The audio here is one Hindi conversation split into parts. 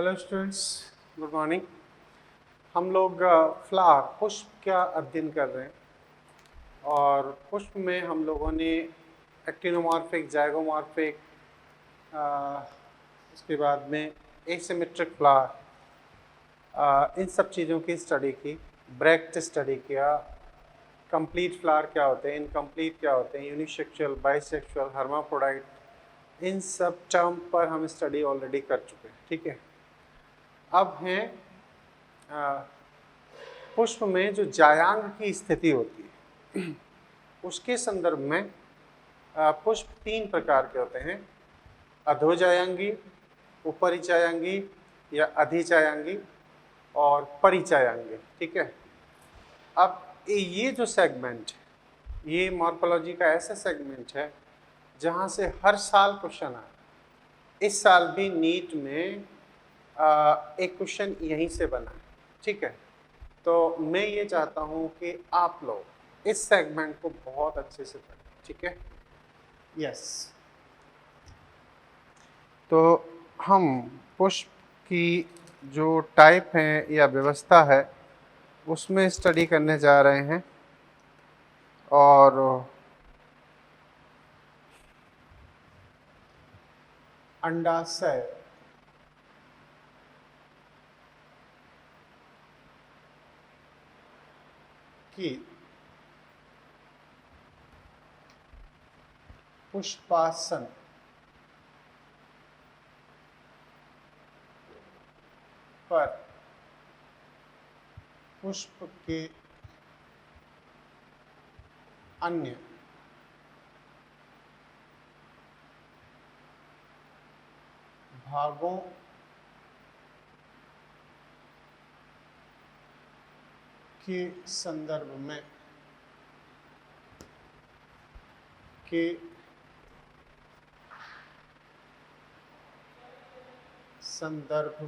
Hello students, good morning. हम लोग फ्लावर पुष्प का अध्ययन कर रहे हैं और पुष्प में हम लोगों ने एक्टिनोमॉर्फिक, जाइगोमॉर्फिक, उसके बाद में एसिमेट्रिक फ्लावर, इन सब चीज़ों की स्टडी की, ब्रेक्ट स्टडी किया, कंप्लीट फ्लावर क्या होते हैं, इनकम्प्लीट क्या होते हैं, यूनिसेक्सुअल, बाइसेक्सुअल, हर्माफ्रोडाइट, इन सब टर्म पर हम स्टडी ऑलरेडी कर चुके हैं। ठीक है, अब हैं पुष्प में जो जायांग की स्थिति होती है उसके संदर्भ में पुष्प तीन प्रकार के होते हैं: अधोजायांगी, उपरिजायांगी या अधिजायांगी और परिजायांगी। ठीक है, अब ये जो सेगमेंट है, ये मॉर्फोलॉजी का ऐसा सेगमेंट है जहाँ से हर साल क्वेश्चन आए। इस साल भी नीट में एक क्वेश्चन यहीं से बना है। ठीक है, तो मैं ये चाहता हूँ कि आप लोग इस सेगमेंट को बहुत अच्छे से पढ़ें। ठीक है, यस। तो हम पुष्प की जो टाइप है या व्यवस्था है उसमें स्टडी करने जा रहे हैं और अंडाशय की पुष्पासन पर पुष्प के अन्य भागों के संदर्भ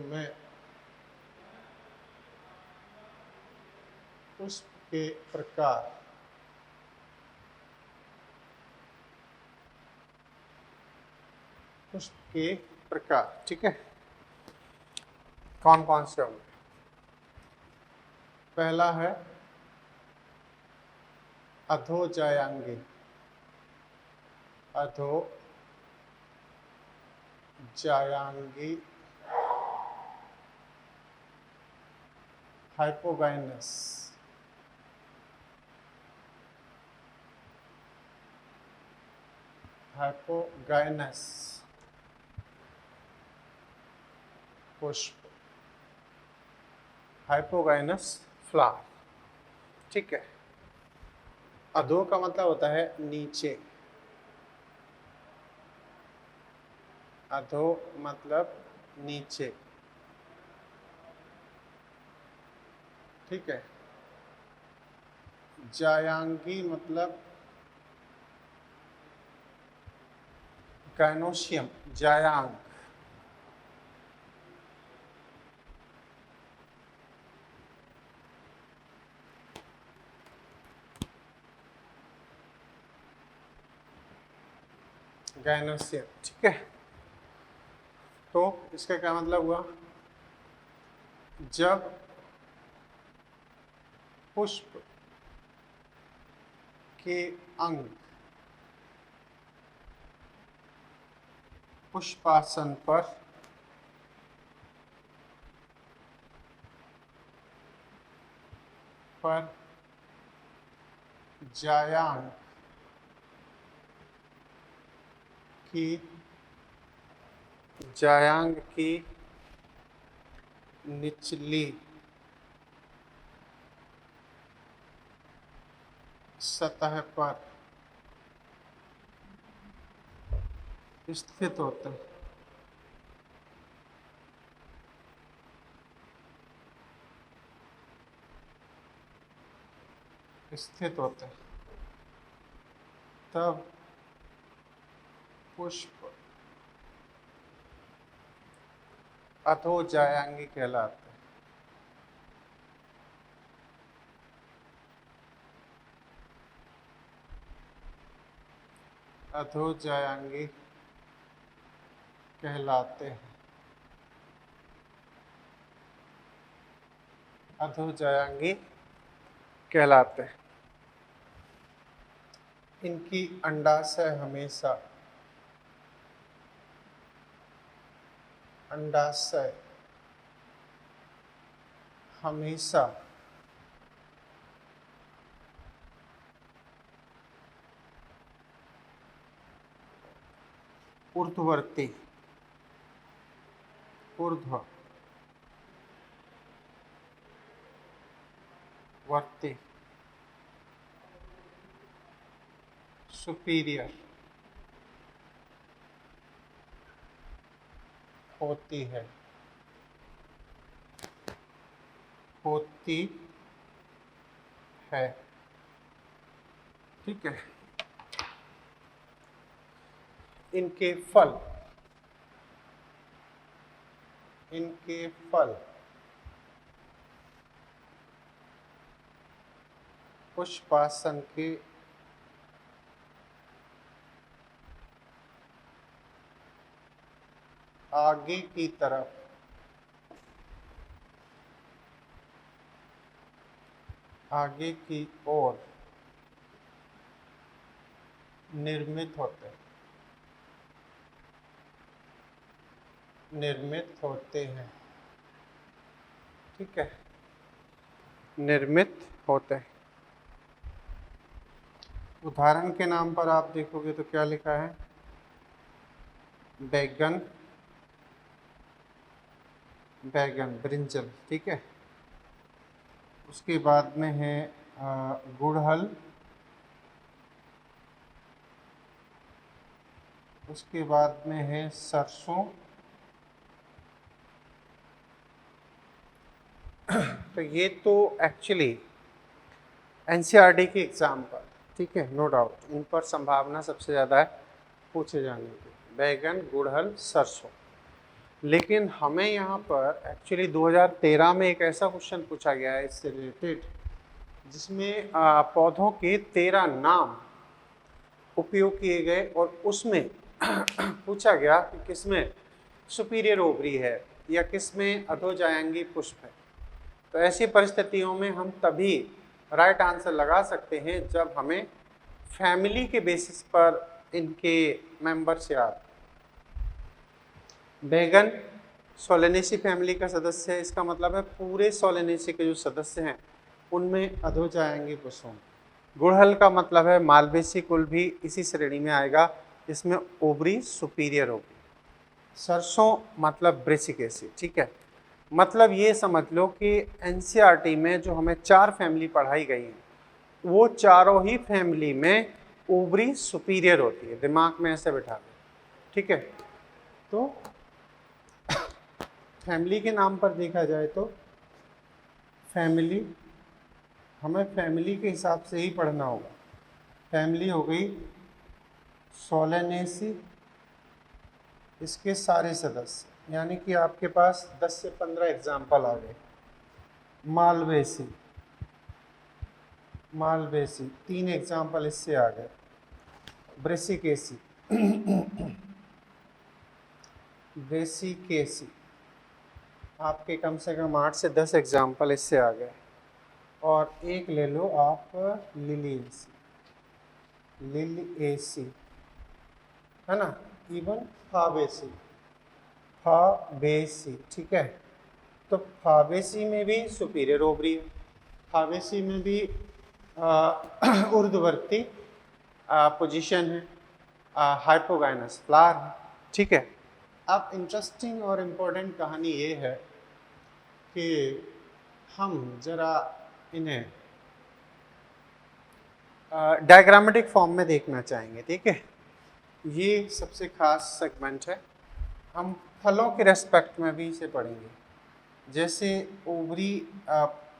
में पुष्प के प्रकार ठीक है, कौन कौन से होंगे? पहला है अधोजायांगी, हाइपोगाइनस, पुष्प, हाइपोगाइनस फ्लावर। ठीक है, अधो का मतलब होता है नीचे, अधो मतलब नीचे। ठीक है, जायांगी मतलब गायनोशियम, जायांग। गायनोशियम, ठीक है। तो इसका क्या मतलब हुआ? जब पुष्प के अंग पुष्पासन पर जायांग की निचली सतह पर स्थित होते हैं, तब पुष्प अधोजायांगी कहलाते हैं। अधोजायांगी कहलाते हैं। अधोजायांगी कहलाते हैं। इनकी अंडाशय हमेशा ऊर्ध्ववर्ती सुपीरियर होती है। ठीक है। इनके फल पुष्पासन के आगे की ओर निर्मित होते हैं। ठीक है, निर्मित होते हैं। उदाहरण के नाम पर आप देखोगे तो क्या लिखा है? बैगन, ब्रिंजल। ठीक है। उसके बाद में है गुड़हल, उसके बाद में है सरसों। तो ये तो एक्चुअली एनसीईआरटी के एग्जाम पर, ठीक है, नो डाउट इन पर संभावना सबसे ज़्यादा है पूछे जाने की, बैगन, गुड़हल, सरसों। लेकिन हमें यहाँ पर एक्चुअली 2013 में एक ऐसा क्वेश्चन पूछा गया है इससे रिलेटेड, जिसमें पौधों के 13 नाम उपयोग किए गए और उसमें पूछा गया कि किसमें सुपीरियर ओवरी है या किसमें अधोजायांगी पुष्प है। तो ऐसी परिस्थितियों में हम तभी राइट आंसर लगा सकते हैं जब हमें फैमिली के बेसिस पर इनके मेंबर्स याद। बैगन सोलेनेसी फैमिली का सदस्य है, इसका मतलब है पूरे सोलेनेसी के जो सदस्य हैं उनमें अधोजायांगी पुष्प होंगे। गुड़हल का मतलब है मालवेसी कुल भी इसी श्रेणी में आएगा, इसमें ओवरी सुपीरियर होगी। सरसों मतलब ब्रेसिकेसी। ठीक है, मतलब ये समझ लो कि एनसीईआरटी में जो हमें 4 फैमिली पढ़ाई गई हैं वो चारों ही फैमिली में ओवरी सुपीरियर होती है, दिमाग में ऐसे बिठा लो। ठीक है, तो फैमिली के नाम पर देखा जाए तो फैमिली, हमें फैमिली के हिसाब से ही पढ़ना होगा। फैमिली हो गई सोलेनेसी, इसके सारे सदस्य, यानी कि आपके पास 10 से 15 एग्जाम्पल आ गए। मालवेसी 3 एग्जाम्पल इससे आ गए। ब्रेसिकेसी आपके कम से कम 8 से 10 एग्जाम्पल इससे आ गए। और एक ले लो आप लिलिएसी, है ना, इवन फाबेसी। ठीक है, तो फाबेसी में भी सुपीरियर ओवरी है, फाबेसी में भी ऊर्ध्ववर्ती पोजीशन है, हाइपोगाइनस फ्लावर है। ठीक है, अब इंटरेस्टिंग और इम्पोर्टेंट कहानी ये है कि हम जरा इन्हें डायग्रामेटिक फॉर्म में देखना चाहेंगे। ठीक है, ये सबसे खास सेगमेंट है, हम फलों के रेस्पेक्ट में भी इसे पढ़ेंगे। जैसे ओवरी,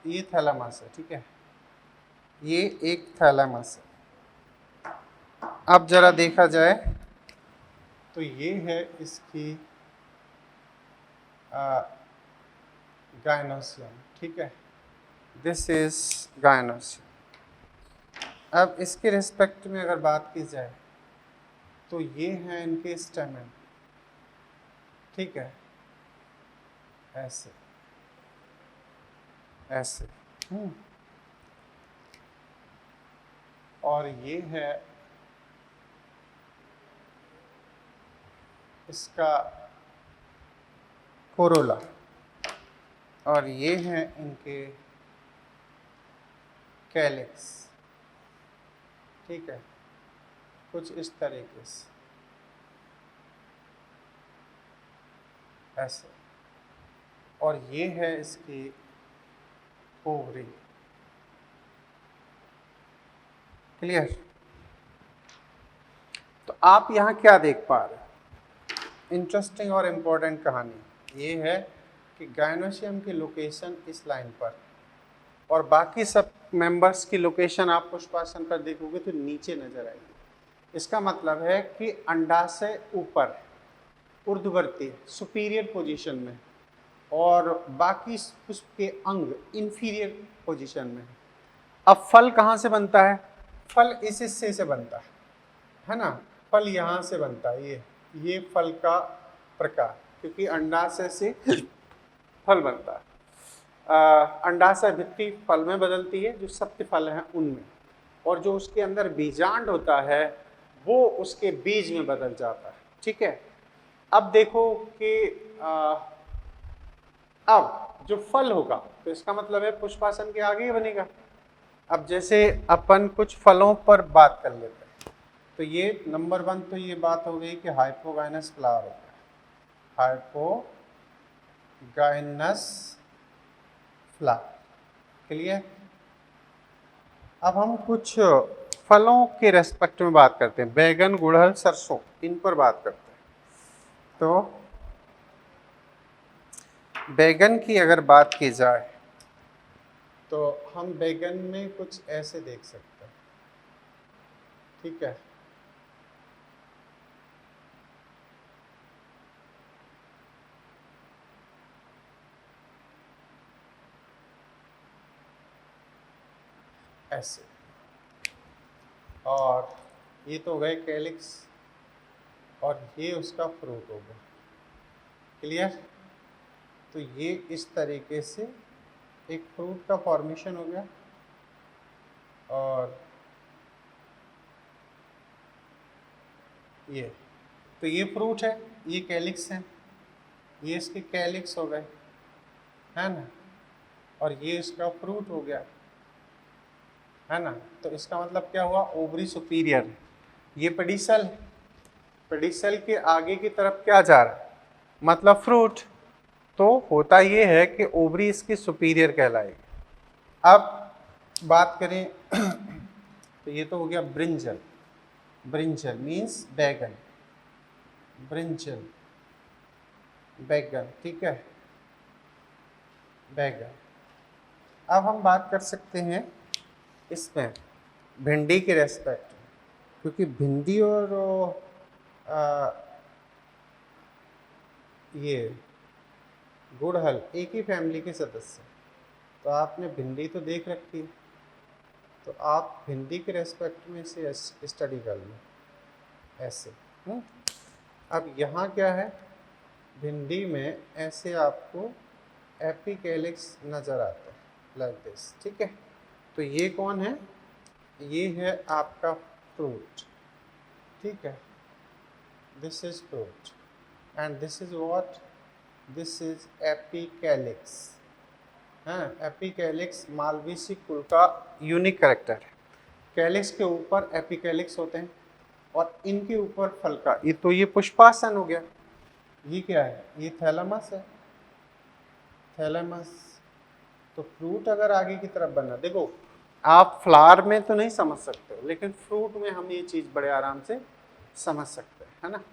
ये थैलामस है। ठीक है, ये एक थैलामस है। अब जरा देखा जाए तो ये है इसकी गायनोसियम। ठीक है, दिस इज गायनोसियम। अब इसके रिस्पेक्ट में अगर बात की जाए तो ये हैं इनके स्टेमेन। ठीक है, ऐसे ऐसे। और ये है इसका कोरोला, और ये है इनके कैलिक्स। ठीक है, कुछ इस तरीके से ऐसे। और ये है इसकी ओवरी। क्लियर? तो आप यहाँ क्या देख पा रहे हैं? इंटरेस्टिंग और इम्पोर्टेंट कहानी ये है कि गायनोशियम की लोकेशन इस लाइन पर, और बाकी सब मेंबर्स की लोकेशन आप पुष्पासन पर देखोगे तो नीचे नजर आएगी। इसका मतलब है कि अंडाशय ऊपर ऊर्ध्ववर्ती सुपीरियर पोजीशन में, और बाकी पुष्प के अंग इंफीरियर पोजीशन में। अब फल कहाँ से बनता है? फल इस हिस्से से बनता है ना। फल यहाँ से बनता है, ये फल का प्रकार, क्योंकि अंडाशय से फल बनता है। अंडाशय भित्ति फल में बदलती है, जो सत्य फल है उनमें, और जो उसके अंदर बीजांड होता है वो उसके बीज में बदल जाता है। ठीक है, अब देखो कि अब जो फल होगा तो इसका मतलब है पुष्पासन के आगे ही बनेगा। अब जैसे अपन कुछ फलों पर बात कर लेते हैं, तो ये नंबर 1 तो ये बात हो गई कि हाइपोगाइनस फ्लावर हो गया, हाइपोगाइनस फ्लावर। क्लियर? अब हम कुछ फलों के रेस्पेक्ट में बात करते हैं, बैगन, गुड़हल, सरसों, इन पर बात करते हैं। तो बैगन की अगर बात की जाए तो हम बैगन में कुछ ऐसे देख सकते हैं। ठीक है, ऐसे। और ये तो गए कैलिक्स, और ये उसका फ्रूट हो गया। क्लियर? तो ये इस तरीके से एक फ्रूट का फॉर्मेशन हो गया, और ये तो ये फ्रूट है, ये कैलिक्स है, ये इसके कैलिक्स हो गए, है ना, और ये इसका फ्रूट हो गया, है ना। तो इसका मतलब क्या हुआ? Ovary superior. ये पेडिसल, पेडिसल के आगे की तरफ क्या जा रहा है? मतलब फ्रूट। तो होता ये है कि ओवरी इसकी सुपीरियर कहलाएगी। अब बात करें तो ये तो हो गया ब्रिंजल। ब्रिंजल मीन्स बैगन, ब्रिंजल बैगन। ठीक है, बैगन। अब हम बात कर सकते हैं इसमें भिंडी के रेस्पेक्ट में, क्योंकि भिंडी और ये गुड़हल एक ही फैमिली के सदस्य। तो आपने भिंडी तो देख रखी है, तो आप भिंडी के रेस्पेक्ट में इसे स्टडी कर लो ऐसे। अब यहाँ क्या है? भिंडी में ऐसे आपको एपिकैलिक्स नज़र आता है, लाइक दिस। ठीक है, तो ये कौन है? ये है आपका फ्रूट। ठीक है, this is fruit, and this is what? This is epicalyx. हाँ, एपिकैलिक्स मालवेसी कुल का यूनिक कैरेक्टर है। कैलिक्स के ऊपर एपिकैलिक्स होते हैं, और इनके ऊपर फल का। ये तो ये पुष्पासन हो गया। ये क्या है? ये थैलेमस है, थैलेमस। तो फ्रूट अगर आगे की तरफ बनना, देखो आप फ्लावर में तो नहीं समझ सकते, लेकिन फ्रूट में हम ये चीज़ बड़े आराम से समझ सकते हैं, है ना।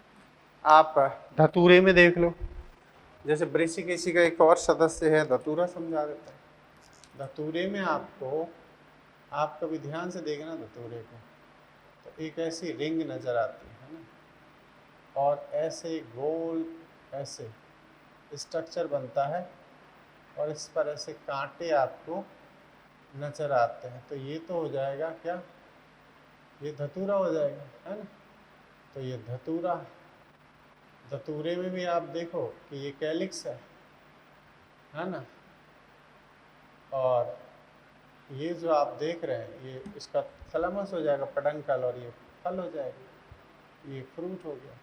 आप धतूरे में देख लो, जैसे ब्रेसिकेसी का एक और सदस्य है धतूरा, समझा देता है। धतूरे में आपको, आप कभी ध्यान से देखना धतूरे को, तो एक ऐसी रिंग नज़र आती है ना, और ऐसे गोल ऐसे स्ट्रक्चर बनता है, और इस पर ऐसे कांटे आपको नज़र आते हैं। तो ये तो हो जाएगा क्या? ये धतूरा हो जाएगा, है ना। तो ये धतूरा, धतूरे में भी आप देखो कि ये कैलिक्स है ना, और ये जो आप देख रहे हैं ये इसका थैलेमस हो जाएगा पेडंकल, और ये फल हो जाएगा, ये फ्रूट हो गया,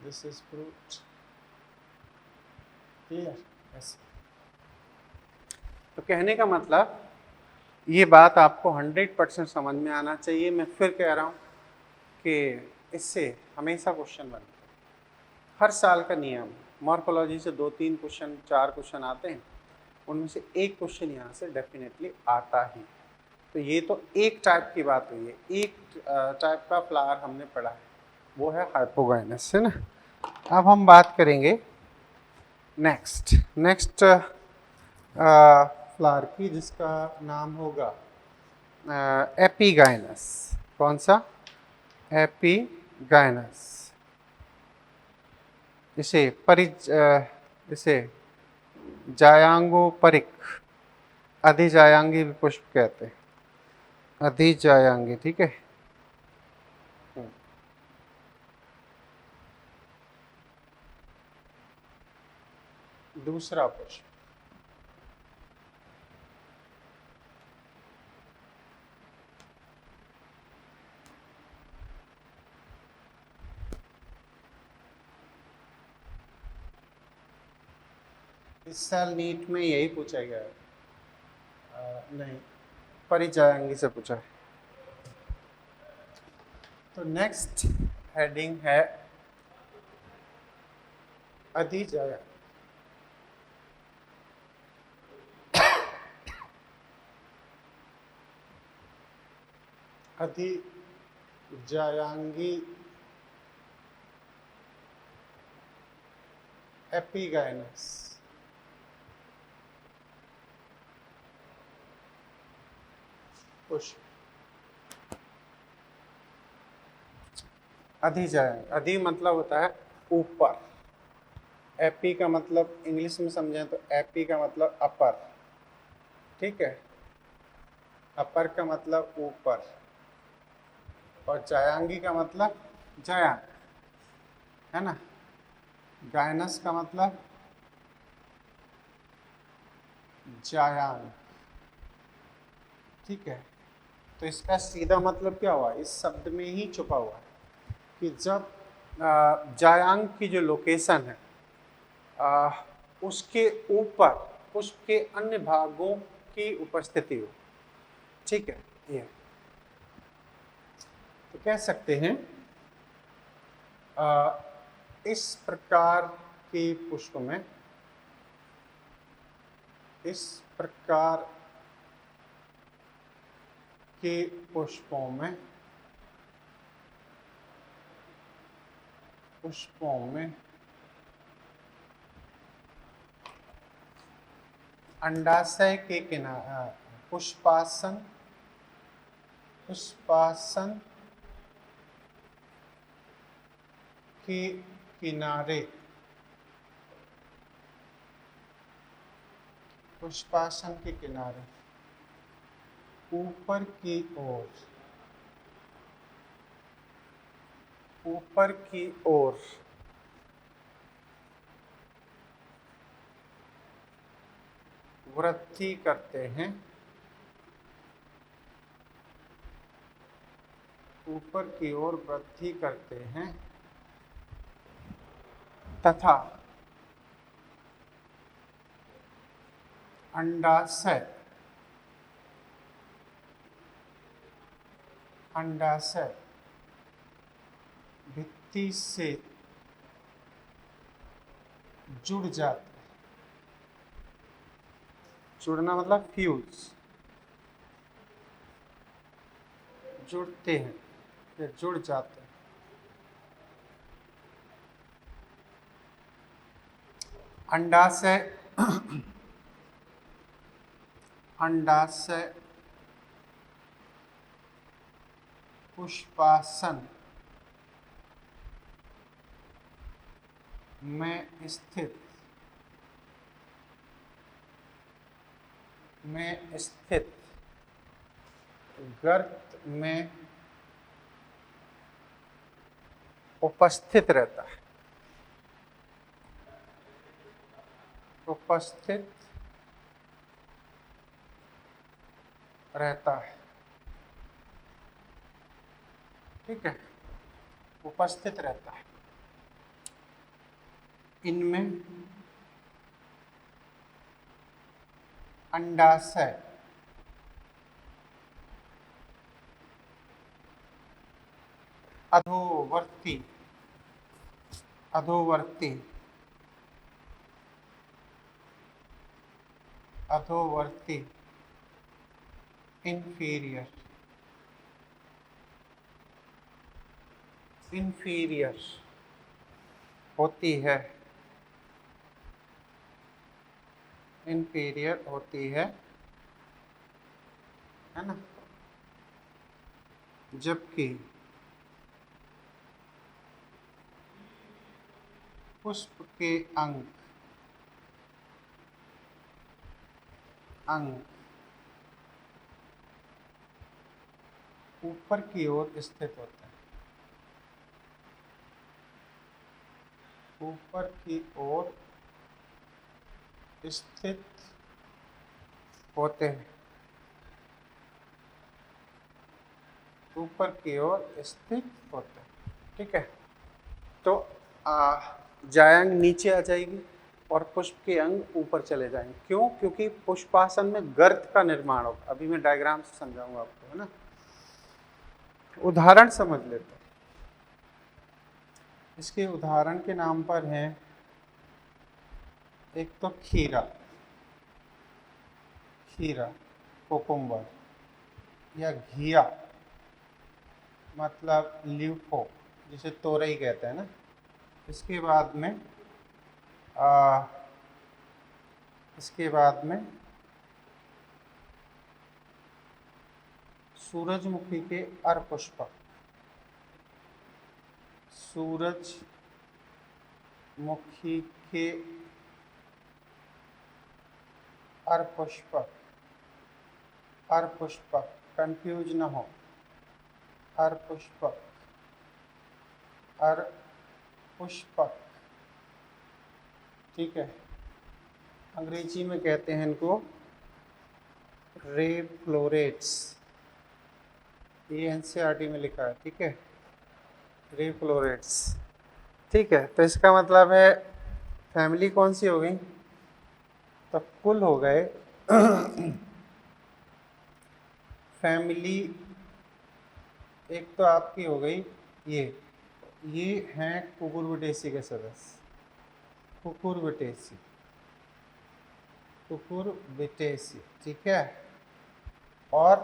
दिस इज फ्रूट। क्लियर? ऐसे तो कहने का मतलब ये बात आपको 100% समझ में आना चाहिए। मैं फिर कह रहा हूँ कि इससे हमेशा क्वेश्चन बनते हैं, हर साल का नियम। मॉर्फोलॉजी से 2-3 क्वेश्चन 4 क्वेश्चन आते हैं, उनमें से एक क्वेश्चन यहाँ से डेफिनेटली आता ही। तो ये तो एक टाइप की बात हुई है, एक टाइप का फ्लावर हमने पढ़ा है, वो है हाइपोगाइनस, है ना। अब हम बात करेंगे नेक्स्ट फ्लावर की, जिसका नाम होगा एपिगाइनस। कौन सा? एपिगाइनस। इसे जायांगोपरिक, अधिजायांगी भी पुष्प कहते हैं, अधिजायांगी, ठीक है। दूसरा पुष्प इस साल नीट में यही पूछा गया है। नहीं, परिजायांगी से पूछा है। तो नेक्स्ट हेडिंग है अधिजायांगी। अधिजायांगी एपिगाइनस। पुष्प अधिजायांगी, अधि मतलब होता है ऊपर, एपी का मतलब इंग्लिश में समझें तो एपी का मतलब अपर, ठीक है। अपर का मतलब ऊपर, और जायांगी का मतलब जायांग, है ना। गायनस का मतलब जायांग, ठीक है। तो इसका सीधा मतलब क्या हुआ, इस शब्द में ही छुपा हुआ है कि जब जायांग की जो लोकेशन है उसके ऊपर पुष्प के अन्य भागों की उपस्थिति हो, ठीक है। ये तो कह सकते हैं इस प्रकार के पुष्प में, इस प्रकार के पुष्पों में अंडाशय के किनारे पुष्पासन के किनारे, पुष्पासन के किनारे ऊपर की ओर वृद्धि करते हैं, ऊपर की ओर वृद्धि करते हैं तथा अंडाशय भित्ति से जुड़ जाते हैं। जुड़ना मतलब फ्यूज, जुड़ते हैं या जुड़ जाते हैं। अंडाशय पुष्पासन में स्थित गर्त में उपस्थित रहता है, उपस्थित रहता है, ठीक है, उपस्थित रहता है। इनमें अंडाशय अधोवर्ती अधोवर्ती अधोवर्ती इंफीरियर इंफीरियर होती है, इंफीरियर होती है ना, जबकि पुष्प के अंग ऊपर की ओर स्थित होते हैं, ऊपर की ओर स्थित होते हैं, ऊपर की ओर स्थित होते हैं, ठीक है। तो जायांग नीचे आ जाएगी और पुष्प के अंग ऊपर चले जाएंगे। क्यों? क्योंकि पुष्पासन में गर्त का निर्माण होगा। अभी मैं डायग्राम से समझाऊंगा आपको, है ना। उदाहरण समझ लेते हैं। इसके उदाहरण के नाम पर हैं, एक तो खीरा, कोकुम्बर, या घिया मतलब ल्यूफो, जिसे तोरई कहते हैं ना। इसके बाद में सूरजमुखी के अरपुष्पक, सूरजमुखी के अरपुष्पक, कंफ्यूज न हो, अरपुष्पक, ठीक है। अंग्रेजी में कहते हैं इनको रे फ्लोरेट्स, ये एनसीईआरटी में लिखा है, ठीक है, रे फ्लोरेट्स, ठीक है। तो इसका मतलब है फैमिली कौन सी हो गई? तो कुल हो गए फैमिली एक तो आपकी हो गई, ये हैं कुकुरबिटेसी के सदस्य, कुकुरबिटेसी, ठीक है। और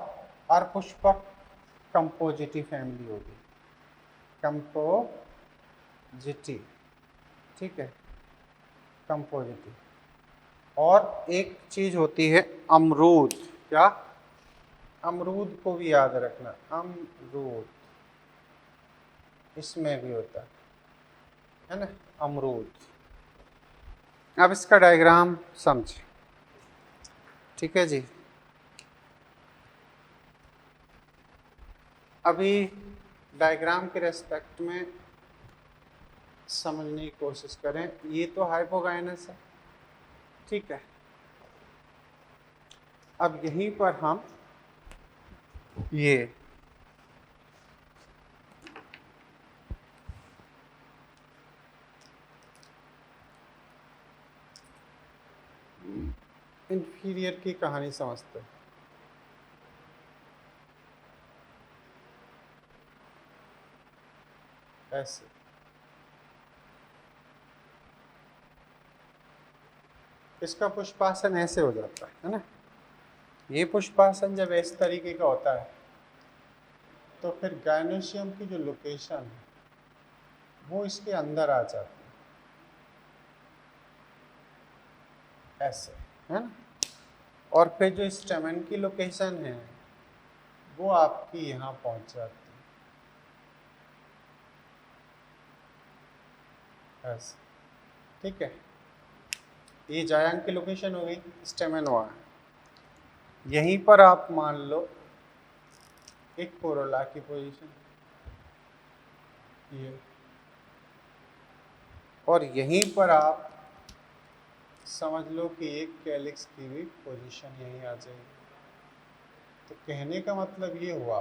अरपुष्पक कंपोजिटी फैमिली होगी, कंपोजिटी, ठीक है, कंपोजिटी। और एक चीज होती है अमरूद, क्या? अमरूद को भी याद रखना, अमरूद इसमें भी होता है ना, अमरूद। अब इसका डायग्राम समझ, ठीक है जी। अभी डायग्राम के रेस्पेक्ट में समझने की कोशिश करें। ये तो हाइपोगाइनस है, ठीक है। अब यहीं पर हम ये इंफीरियर की कहानी समझते हैं। ऐसे इसका पुष्पासन ऐसे हो जाता है ना। ये पुष्पासन जब इस तरीके का होता है तो फिर गायनोशियम की जो लोकेशन है वो इसके अंदर आ जाती है, ऐसे, है ना। और फिर जो स्टेमन की लोकेशन है वो आपकी यहाँ पहुँच जाती है, ऐसे, ठीक है। ये जायांग की लोकेशन हो गई, स्टेमन हुआ है। यहीं पर आप मान लो एक कोरोला की पोजीशन, ये, और यहीं पर आप समझ लो कि एक कैलिक्स की भी पोजीशन यहीं आ जाएगी, तो कहने का मतलब ये हुआ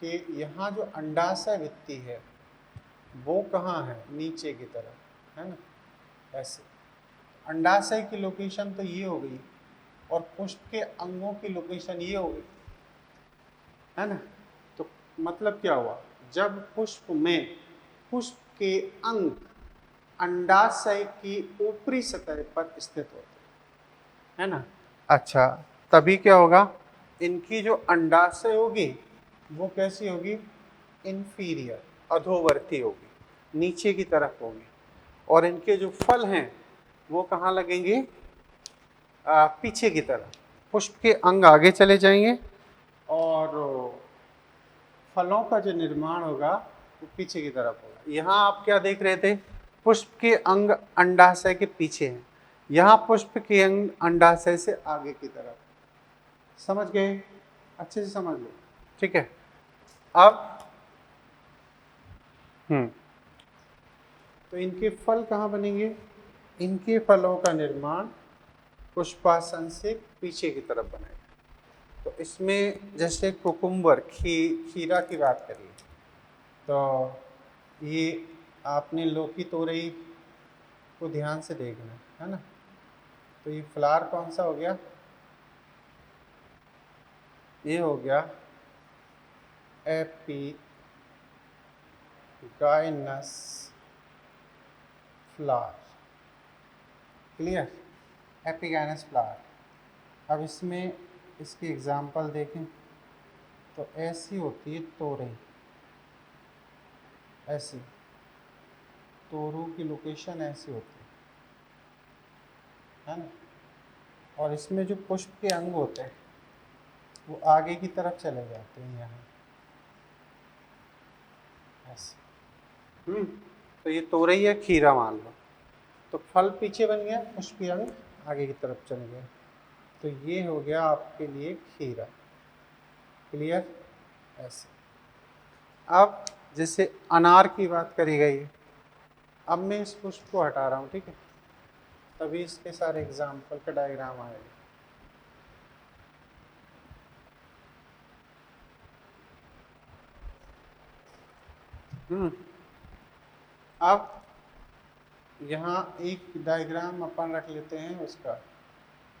कि यहाँ जो अंडाशय भित्ति है वो कहाँ है, नीचे की तरफ, है ना, ऐसे। अंडाशय की लोकेशन तो ये हो गई और पुष्प के अंगों की लोकेशन ये हो गई, है ना। तो मतलब क्या हुआ, जब पुष्प में पुष्प के अंग अंडाशय की ऊपरी सतह पर स्थित होते हैं, है ना। अच्छा, तभी क्या होगा, इनकी जो अंडाशय होगी वो कैसी होगी, इंफीरियर, अधोवर्ती होगी, नीचे की तरफ होगी। और इनके जो फल हैं वो कहाँ लगेंगे, पीछे की तरफ। पुष्प के अंग आगे चले जाएंगे और फलों का जो निर्माण होगा वो पीछे की तरफ होगा। यहाँ आप क्या देख रहे थे, पुष्प के अंग अंडाशय के पीछे हैं, यहाँ पुष्प के अंग अंडाशय से आगे की तरफ। समझ गए, अच्छे से समझ लो, ठीक है। अब तो इनके फल कहाँ बनेंगे, इनके फलों का निर्माण पुष्पासन से पीछे की तरफ बनेगा। तो इसमें जैसे कुकुम्बर, खीरा की बात करिए, तो ये आपने लौकी तोरई को ध्यान से देखना है ना। तो ये फ्लावर कौन सा हो गया, ये हो गया epigynous flower, clear, epigynous flower. अब इसमें इसकी एग्जाम्पल देखें तो ऐसी होती है तोरई, ऐसी तोरू की लोकेशन ऐसी होती है ना। और इसमें जो पुष्प के अंग होते हैं वो आगे की तरफ चले जाते हैं यहाँ, ऐसे। तो ये तोरई है, खीरा मान लो। तो फल पीछे बन गया, पुष्प के अंग आगे की तरफ चले गए, तो ये हो गया आपके लिए खीरा, क्लियर, ऐसे। अब जैसे अनार की बात करी गई है, अब मैं इस पुष्प को हटा रहा हूँ, ठीक है, तभी इसके सारे एग्जाम्पल का डायग्राम आएगा। अब यहाँ एक डायग्राम अपन रख लेते हैं उसका,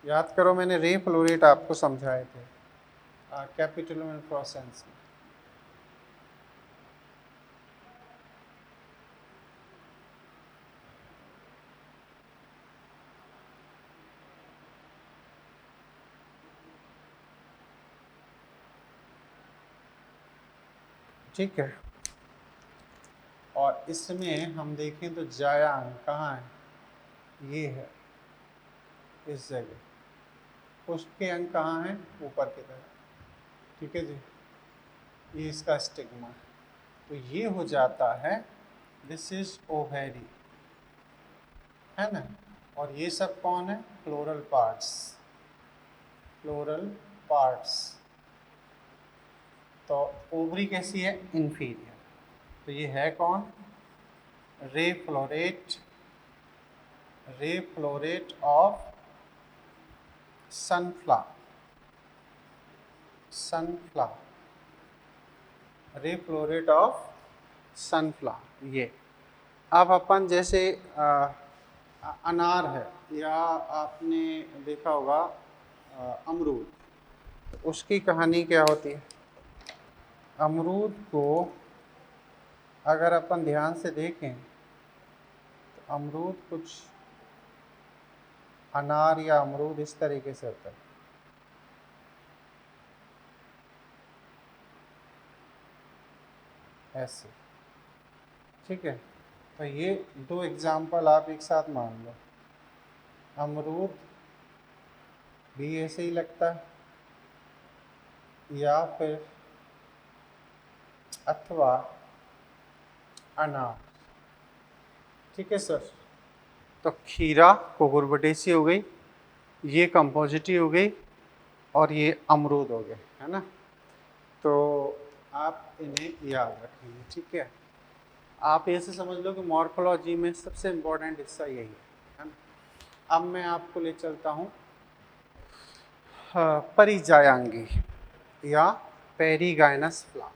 याद करो मैंने रे फ्लोरेट आपको समझाए थे कैपिटुलम फ्लोरेसेंस में। ठीक है, और इसमें हम देखें तो जायांग कहाँ है, ये है इस जगह, पुष्प के अंग कहाँ हैं, ऊपर की तरफ, ठीक है जी, ये इसका स्टिग्मा। तो ये हो जाता है, दिस इज ओवेरी, है ना। और ये सब कौन है, फ्लोरल पार्ट्स, फ्लोरल पार्ट्स। तो ओवरी कैसी है, इंफीरियर। तो ये है कौन, रे फ्लोरेट, रे फ्लोरेट ऑफ सनफ्लावर, सनफ्लावर, रे फ्लोरेट ऑफ सनफ्लावर। ये अब अपन जैसे अनार है, या आपने देखा होगा अमरूद, तो उसकी कहानी क्या होती है, अमरूद को अगर अपन ध्यान से देखें तो अमरूद कुछ अनार या अमरूद इस तरीके से होता है, ऐसे, ठीक है। तो ये दो एग्जाम्पल आप एक साथ मान लो, अमरूद भी ऐसे ही लगता है, या फिर अथवा अनार, ठीक है सर। तो खीरा कुकुरबिटेसी हो गई, ये कंपोजिटी हो गई, और ये अमरूद हो गए, है ना। तो आप इन्हें याद रखेंगे, ठीक है। आप ऐसे समझ लो कि मॉर्फोलॉजी में सबसे इम्पोर्टेंट हिस्सा यही है ना। अब मैं आपको ले चलता हूँ परिजायांगी या पेरिगाइनस फ्लावर,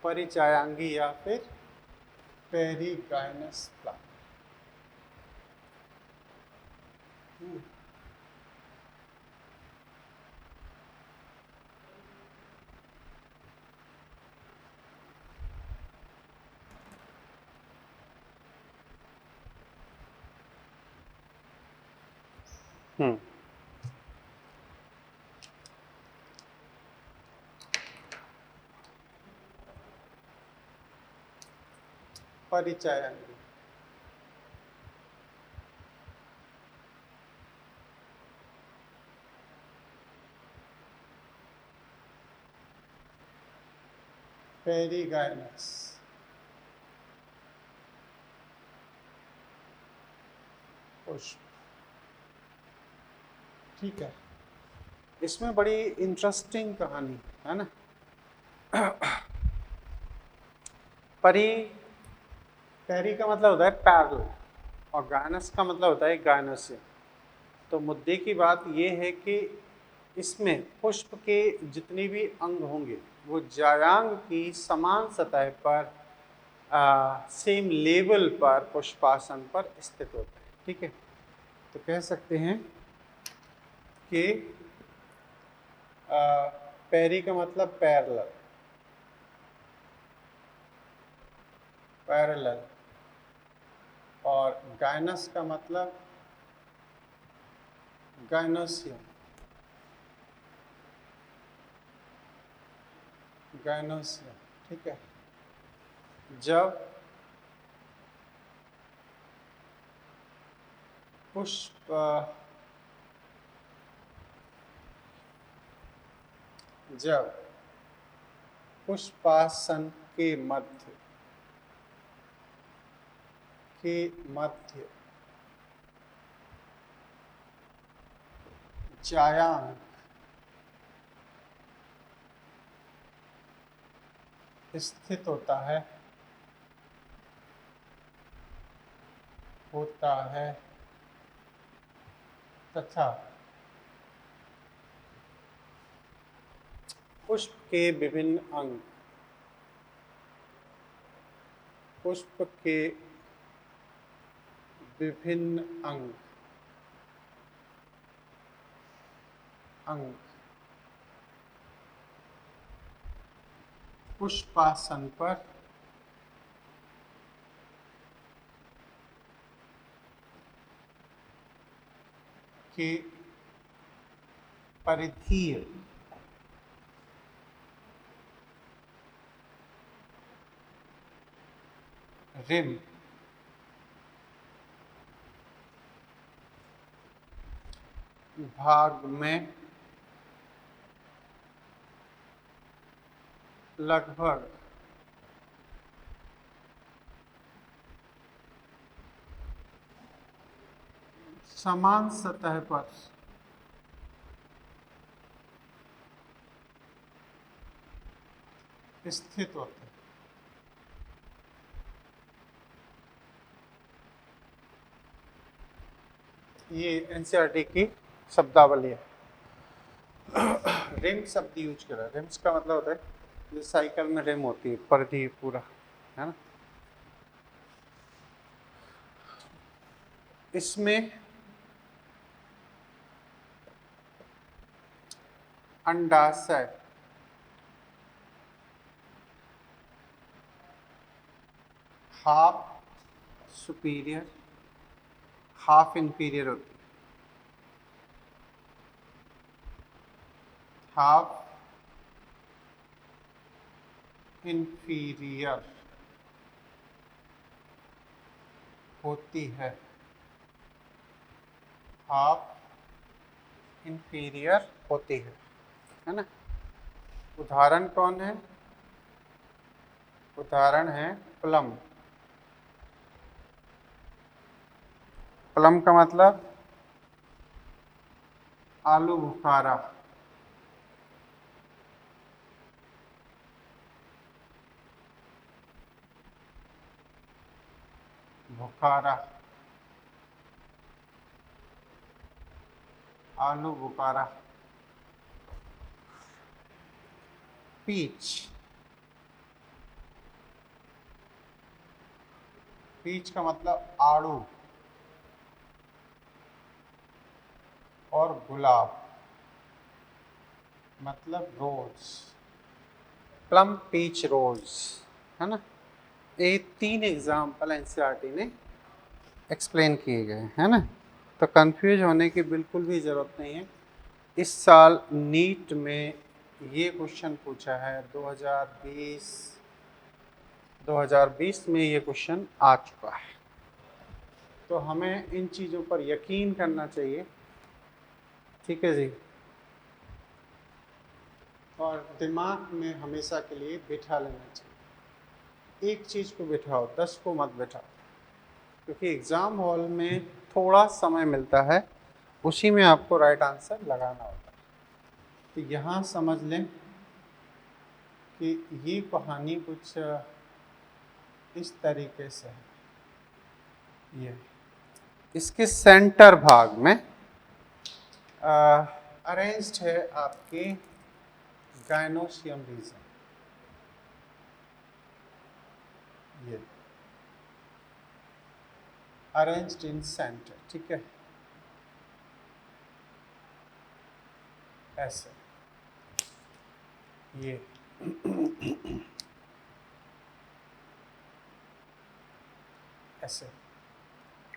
परिजायांगी या फिर पेरिगाइनस फ्लावर। परिचायांगी, पेरिगाइनस, पुष्प। ठीक है, इसमें बड़ी इंटरेस्टिंग कहानी है ना। पेरी का मतलब होता है पैरल और गायनस का मतलब होता है गायनस्य। तो मुद्दे की बात यह है कि इसमें पुष्प के जितने भी अंग होंगे वो जायांग की समान सतह पर सेम लेवल पर पुष्पासन पर स्थित होते हैं। ठीक है, तो कह सकते हैं कि पेरी का मतलब पैरेलल, पैरेलल, और गायनस का मतलब गायनोसियम, गायनोसियम। ठीक है, जब पुष्प जब पुष्पासन के मध्य जायांग स्थित होता है तथा पुष्प के विभिन्न अंग, पुष्प के विभिन्न अंग पुष्पासन पर के परिधीय रिम भाग में लगभग समान सतह पर स्थित होते हैं। ये एनसीईआरटी की शब्दावली है। रिम शब्द यूज करा, रिम्स का मतलब होता है जो साइकिल में रिम होती है, परिधि पूरा, है ना। इसमें अंडाशय हाफ सुपीरियर हाफ इंफीरियर होती है, हाफ इंफीरियर होती हाफ इंफीरियर होती है ना। उदाहरण कौन है? उदाहरण है प्लम। प्लम का मतलब आलू बुखारा, बुखारा, आलू बुखारा। पीच, पीच का मतलब आड़ू, और गुलाब मतलब रोज, प्लम पीच रोज, है ना। ये 3 एग्जाम्पल एनसीईआरटी ने एक्सप्लेन किए गए, है ना। तो कंफ्यूज होने की बिल्कुल भी ज़रूरत नहीं है। इस साल नीट में ये क्वेश्चन पूछा है, 2020 में ये क्वेश्चन आ चुका है। तो हमें इन चीज़ों पर यकीन करना चाहिए, ठीक है जी। और दिमाग में हमेशा के लिए बिठा लेना चाहिए, एक चीज़ को बिठाओ, 10 को मत बिठाओ, क्योंकि एग्ज़ाम हॉल में थोड़ा समय मिलता है, उसी में आपको राइट आंसर लगाना होता है। तो यहाँ समझ लें कि ये कहानी कुछ इस तरीके से है। ये इसके सेंटर भाग में अरेंज्ड है आपके गायनोसियम रीजन, ये अरेंज्ड इन सेंटर, ठीक है, ऐसे ये ऐसे।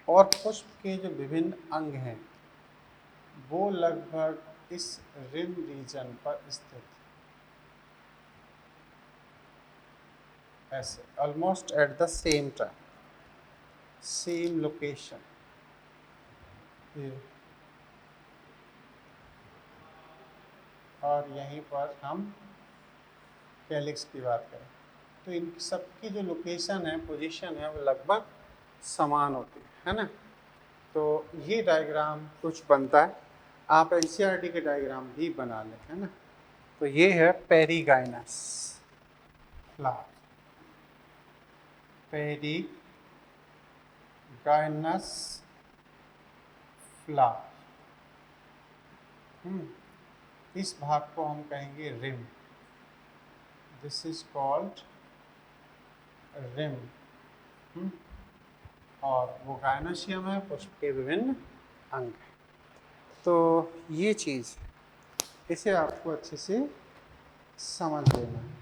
और पुष्प के जो विभिन्न अंग हैं वो लगभग इस रिम रीजन पर स्थित, ऐसे almost at the same time, same location. ये और यहीं पर हम कैलिक्स की बात करें तो इन सबकी जो लोकेशन है, पोजीशन है, वो लगभग समान होती है ना। तो ये डायग्राम कुछ बनता है, आप एनसीईआरटी के डायग्राम भी बना लें, है ना। तो ये है पेरीगाइनस फ्लावर, पेरीगाइनस फ्लावर। इस भाग को हम कहेंगे rim, this is called rim. और वो गायनोसियम है, पुष्प के विभिन्न अंग हैं। तो ये चीज़, इसे आपको अच्छे से समझ लेना है।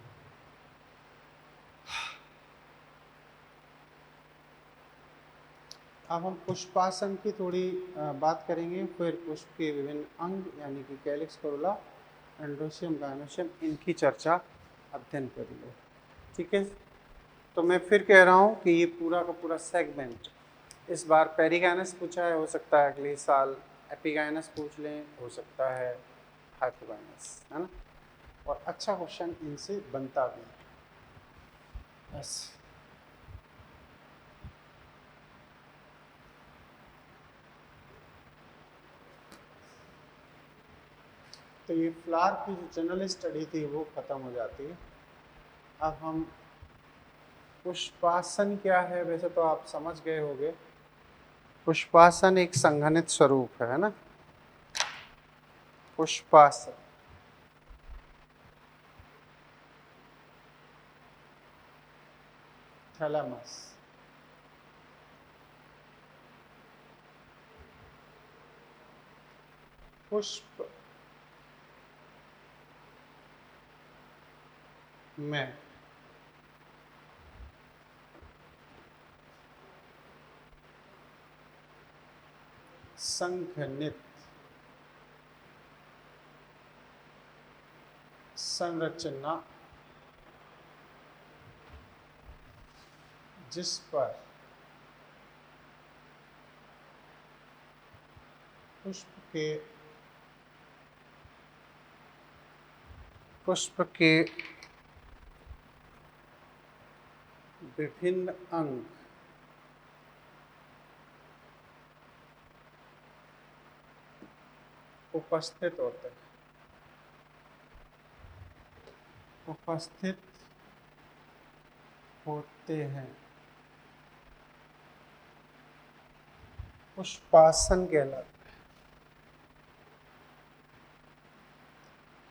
अब हम पुष्पासन की थोड़ी बात करेंगे, फिर पुष्प के विभिन्न अंग यानी कि कैलिक्स, कोरोला, एंड्रोसियम, गायनोसियम, इनकी चर्चा अध्ययन करेंगे, ठीक है। तो मैं फिर कह रहा हूँ कि ये पूरा का पूरा सेगमेंट, इस बार पेरीगाइनस पूछा है, हो सकता है अगले साल एपिगाइनस पूछ लें, हो सकता है हाइपोगाइनस, है ना। और अच्छा क्वेश्चन इनसे बनता भी है, बस। तो ये फ्लावर की जो जनरल स्टडी थी वो ख़त्म हो जाती है। अब हम पुष्पासन क्या है, वैसे तो आप समझ गए होंगे। पुष्पासन एक संघनित स्वरूप है ना। पुष्पासन थैलेमस, पुष्प में संघनित संरचना जिस पर पुष्प के विभिन्न अंग उपस्थित होते हैं, उपस्थित होते हैं, पुष्पासन कहलाता है।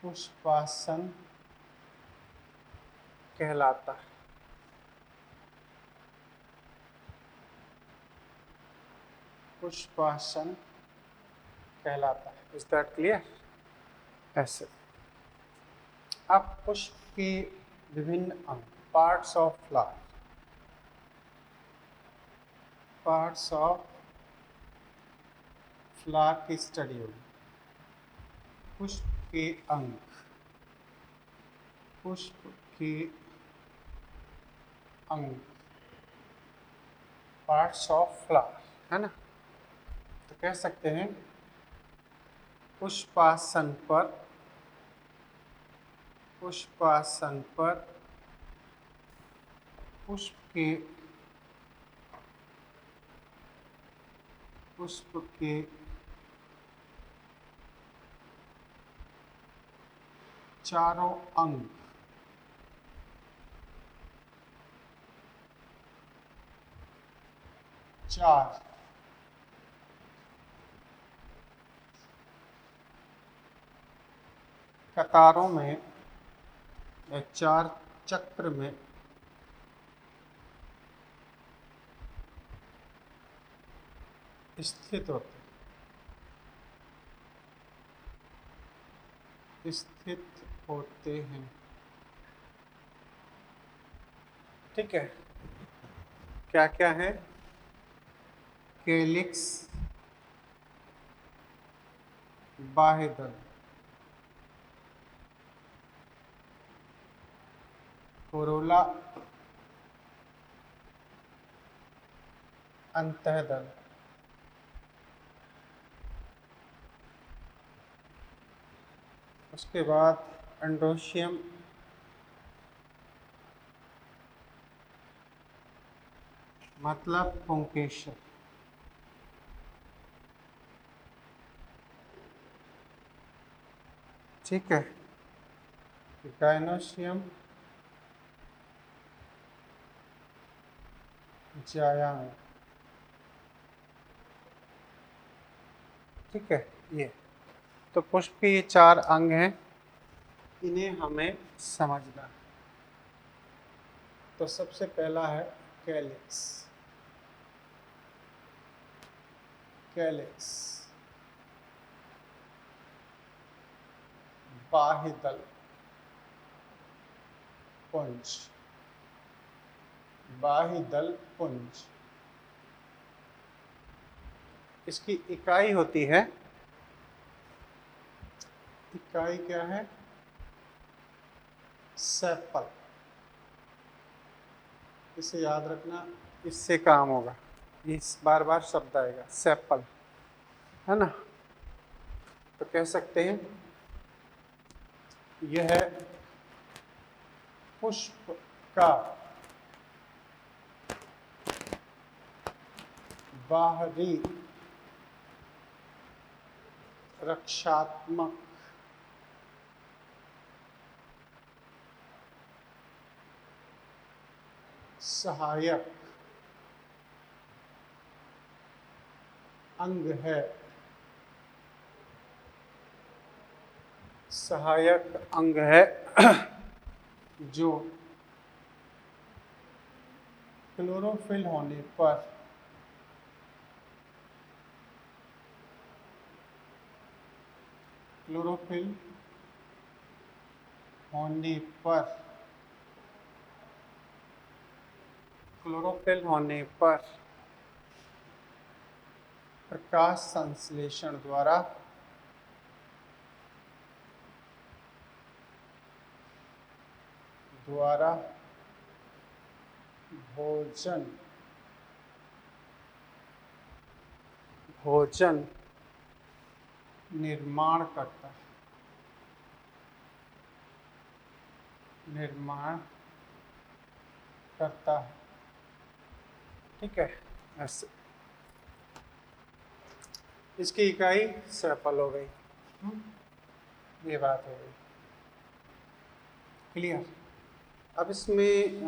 पुष्पासन कहलाता है। पुष्पासन कहलाता है। Is that clear? ऐसे अब पुष्प के विभिन्न अंग, parts of flower, parts of flower की स्टडी होगी। पुष्प के अंग, पुष्प के अंग, पार्ट्स ऑफ फ्लावर, है ना। तो कह सकते हैं पुष्पासन पर, पुष्पासन पर पुष्प के चारों अंग, चार कतारों में या चार चक्र में स्थित होते हैं। ठीक है, क्या क्या है? कैलिक्स, बाह्यदल, कोरोला, अंतःदल, उसके बाद एंड्रोशियम, मतलब पुंकेसर। ठीक है, गायनोशियम, जायांग। ठीक है, ये तो पुष्प के ये चार अंग हैं, इन्हें हमें समझना है। तो सबसे पहला है कैलिक्स, कैलिक्स, बाह्यदल, पुंज, बाह्यदल पुंज। इसकी इकाई होती है, इकाई क्या है? सेपल। इसे याद रखना, इससे काम होगा, इस बार बार शब्द आएगा सेपल, है ना। तो कह सकते हैं यह है पुष्प का बाहरी रक्षात्मक सहायक अंग है, सहायक अंग है जो क्लोरोफिल होने पर क्लोरोफिल होने पर क्लोरोफिल होने पर प्रकाश संश्लेषण द्वारा भोजन निर्माण करता है, निर्माण करता है। ठीक है, ऐसे इसकी इकाई सेपल हो गई। ये बात हो गई क्लियर। अब इसमें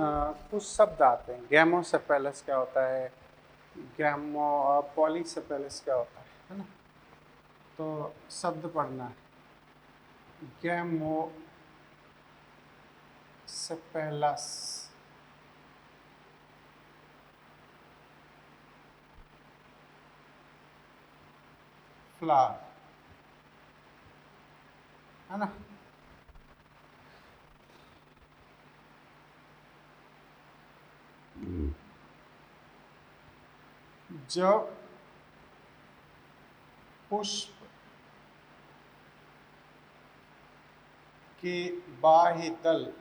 कुछ शब्द आते हैं। गैमोसेफेलस क्या होता है, पॉलीसेफेलस क्या होता है ना। तो शब्द पढ़ना है। सेपेलस, फ्लावर, है ना। जब पुष्प के बाह्य दल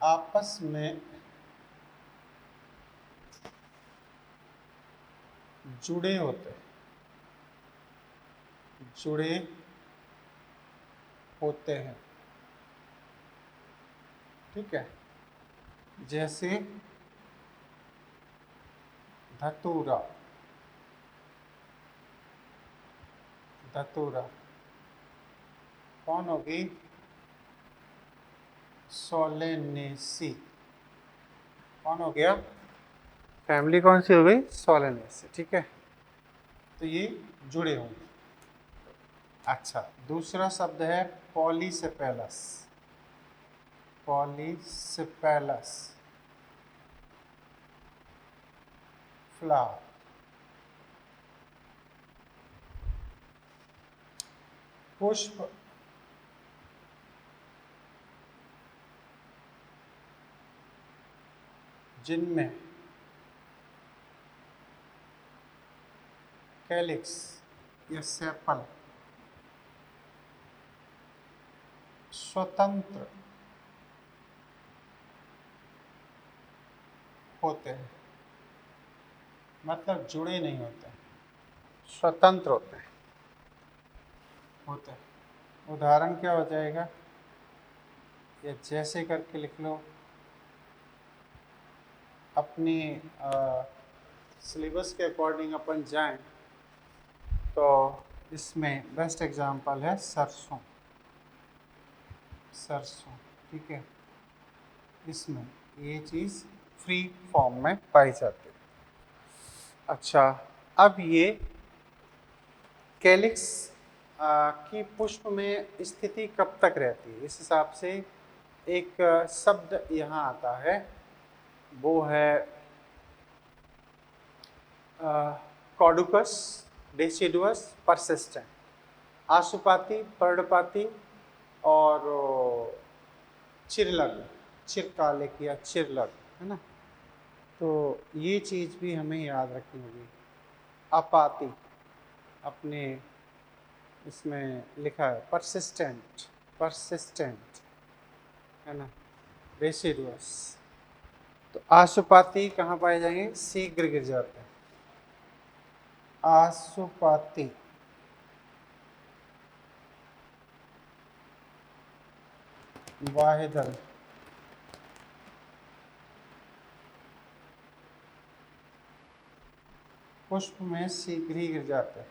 आपस में जुड़े होते हैं, ठीक है। जैसे धतूरा, कौन होगी? सोलेनेसी। कौन हो गया? फैमिली कौन सी हो गई? सोलेनेसी, ठीक है। तो ये जुड़े होंगे। अच्छा, दूसरा शब्द है पॉलीसेपेलस, फ्लावर। पुष्प जिनमें कैलिक्स या सेपल स्वतंत्र होते हैं, मतलब जुड़े नहीं होते, स्वतंत्र होते हैं। उदाहरण क्या हो जाएगा? या जैसे करके लिख लो, अपनी सिलेबस के अकॉर्डिंग अपन जाएं तो इसमें बेस्ट एग्जांपल है सरसों, ठीक है। इसमें ये चीज़ फ्री फॉर्म में पाई जाती है। अच्छा, अब ये कैलिक्स की पुष्प में स्थिति कब तक रहती है, इस हिसाब से एक शब्द यहाँ आता है, वो है कॉडुकस डेसिडुअस परसिस्टेंट, आशुपाती, पर्णपाती और चिरलग्न, चिरकालिक या चिरलग्न, है ना। तो ये चीज़ भी हमें याद रखनी होगी। अपाती अपने इसमें लिखा है परसिस्टेंट, है ना, डेसिडुअस। तो आशुपाती कहाँ पाए जाएंगे? शीघ्र गिर जाते हैं, आशुपाती। वाहिदल, पुष्प में शीघ्र ही गिर जाते हैं,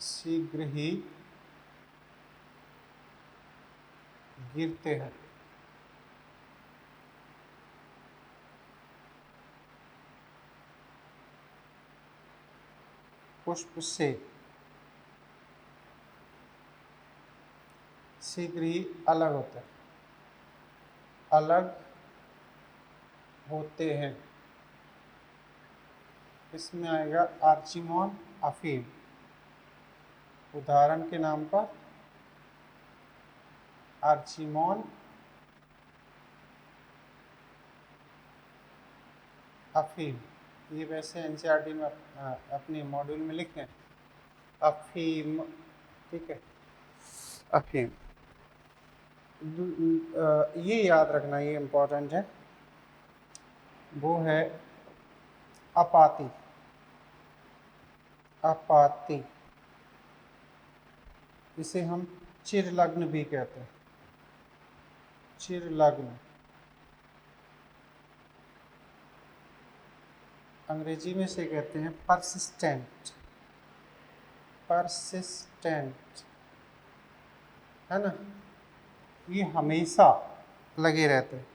शीघ्र ही गिरते हैं। पुष्प से शीघ्र ही अलग होते हैं, अलग होते हैं। इसमें आएगा आर्चिमोन, अफीम। उदाहरण के नाम पर आर्चिमोन, अफीम। ये वैसे एनसीईआरटी में अपने मॉड्यूल में लिखें, अफीम, ठीक है, अफीम। ये याद रखना, ये इम्पोर्टेंट है, वो है अपाती, इसे हम चिरलग्न भी कहते हैं, चिरलग्न। अंग्रेजी में से कहते हैं परसिस्टेंट, है ना। ये हमेशा लगे रहते हैं।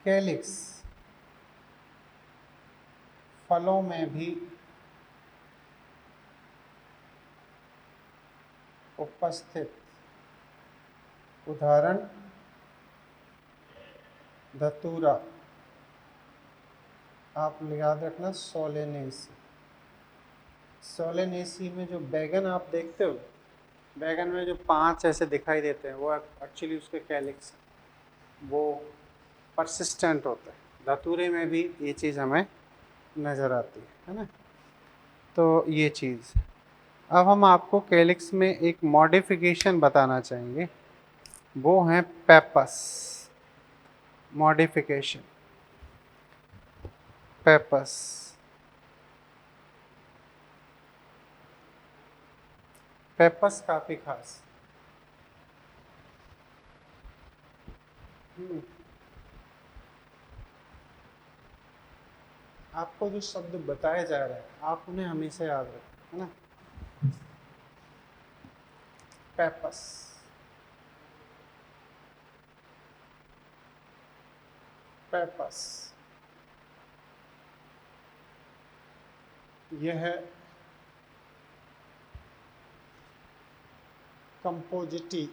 कैलिक्स फलों में भी उपस्थित। उदाहरण धतूरा, आप याद रखना सोलेनेसी। सोलेनेसी में जो बैगन आप देखते हो, बैगन में जो 5 ऐसे दिखाई देते हैं वो एक्चुअली उसके कैलिक्स, वो परसिस्टेंट होता है। धतूरे में भी ये चीज़ हमें नज़र आती है ना। तो ये चीज़, अब हम आपको कैलिक्स में एक मॉडिफिकेशन बताना चाहेंगे, वो है पेपस मॉडिफिकेशन। पेपस पेपस काफ़ी खास। आपको जो शब्द बताया जा रहा है आप उन्हें हमेशा याद रखें, है ना। पेपस, पेपस यह है कंपोजिटी,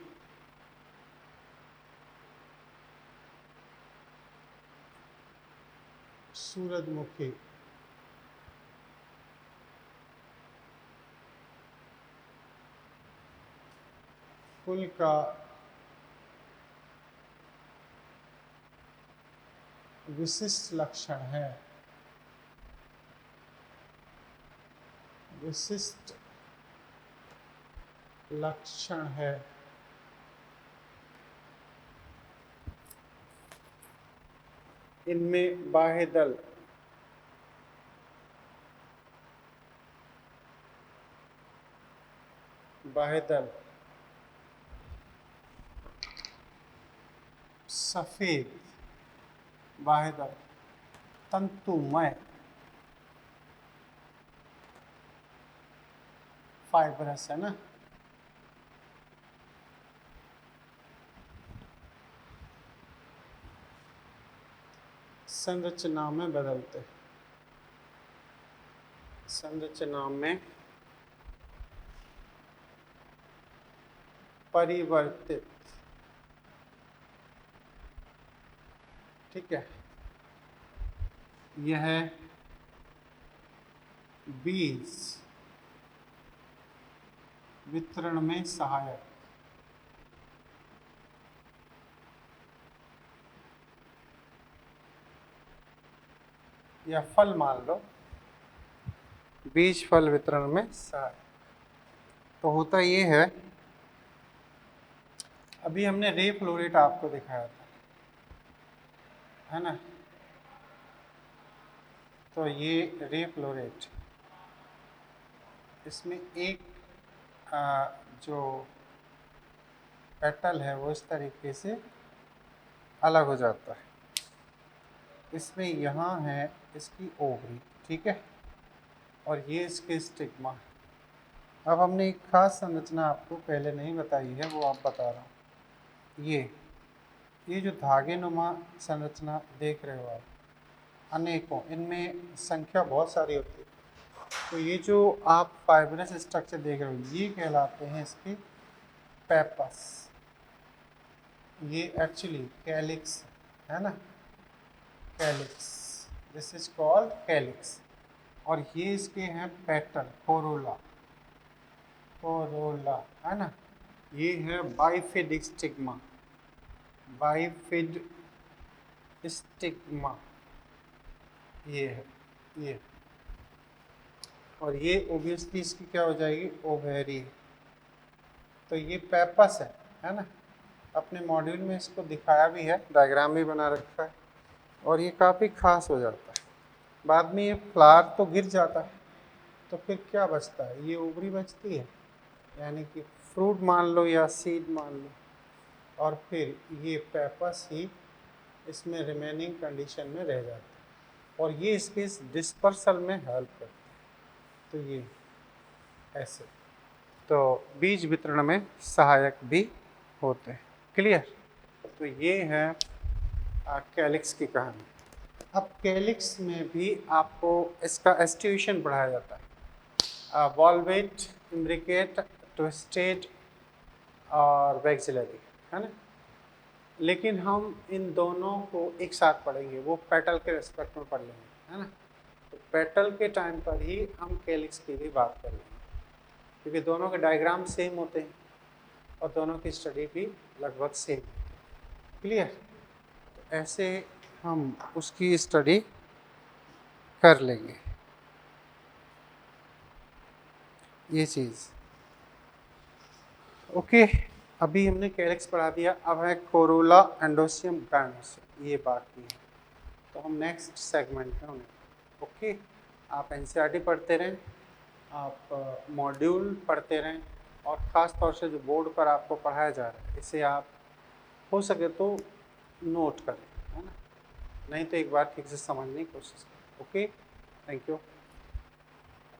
सूरजमुखी, फूल का विशिष्ट लक्षण है। विशिष्ट लक्षण है। इनमें बाह्यदल, बाह्यदल सफेद, बाह्यदल तंतुमय, फाइब्रस, है ना। संरचना में बदलते, संरचना में परिवर्तित, ठीक है। यह बीज वितरण में सहायक, या फल मान लो, बीज फल वितरण में सहायक। तो होता ये है, अभी हमने रे फ्लोरेट आपको दिखाया था, है ना। तो ये रे फ्लोरेट, इसमें एक जो पेटल है वो इस तरीके से अलग हो जाता है। इसमें यहाँ है इसकी ओवरी, ठीक है, और ये इसके स्टिग्मा। अब हमने एक खास संरचना आपको पहले नहीं बताई है, वो आप बता रहा हूँ। ये जो धागे नुमा संरचना देख रहे हो आप, अनेकों, इनमें संख्या बहुत सारी होती है। तो ये जो आप फाइब्रस स्ट्रक्चर देख रहे हो ये कहलाते हैं इसके पेपस। ये एक्चुअली कैलिक्स है ना, calyx, this is called calyx. और ये इसके हैं पेटल, कोरोला, कोरोला, है ना। ये है बाइफिड स्टिग्मा, बाइफिड स्टिग्मा, ये है ये। और ये ओबियसली इसकी क्या हो जाएगी, ओवेरी। तो ये पेपस है ना। अपने मॉड्यूल में इसको दिखाया भी है, डायग्राम भी बना रखा है, और ये काफ़ी खास हो जाता है। बाद में ये फ्लावर तो गिर जाता है, तो फिर क्या बचता है, ये ओवरी बचती है, यानी कि फ्रूट मान लो या सीड मान लो, और फिर ये पेपस ही इसमें रिमेनिंग कंडीशन में रह जाता है, और ये इसके डिस्पर्सल में हेल्प करता है। तो ये ऐसे, तो बीज वितरण में सहायक भी होते हैं। क्लियर। तो ये है कैलिक्स की कहानी। अब कैलिक्स में भी आपको इसका एस्टिट्यूशन पढ़ाया जाता है, वॉल्वेट, इम्ब्रिकेट, ट्विस्टेड और वैक्सिलरी, है ना। लेकिन हम इन दोनों को एक साथ पढ़ेंगे, वो पेटल के रेस्पेक्ट में पढ़ लेंगे, है ना। तो पेटल के टाइम पर ही हम कैलिक्स की भी बात करेंगे, क्योंकि दोनों के डायग्राम सेम होते हैं और दोनों की स्टडी भी लगभग सेम। क्लियर? तो ऐसे हम उसकी स्टडी कर लेंगे, ये चीज़। ओके, अभी हमने कैलिक्स पढ़ा दिया, अब है कोरोला, एंडोसियम, गायनोसियम, ये बाकी है। तो हम नेक्स्ट सेगमेंट में होंगे। ओके, आप एनसीईआरटी पढ़ते रहें, आप मॉड्यूल पढ़ते रहें, और ख़ास तौर से जो बोर्ड पर आपको पढ़ाया जा रहा है इसे आप हो सके तो नोट करें, है ना। नहीं तो एक बार ठीक से समझने की कोशिश करें। Okay, thank you.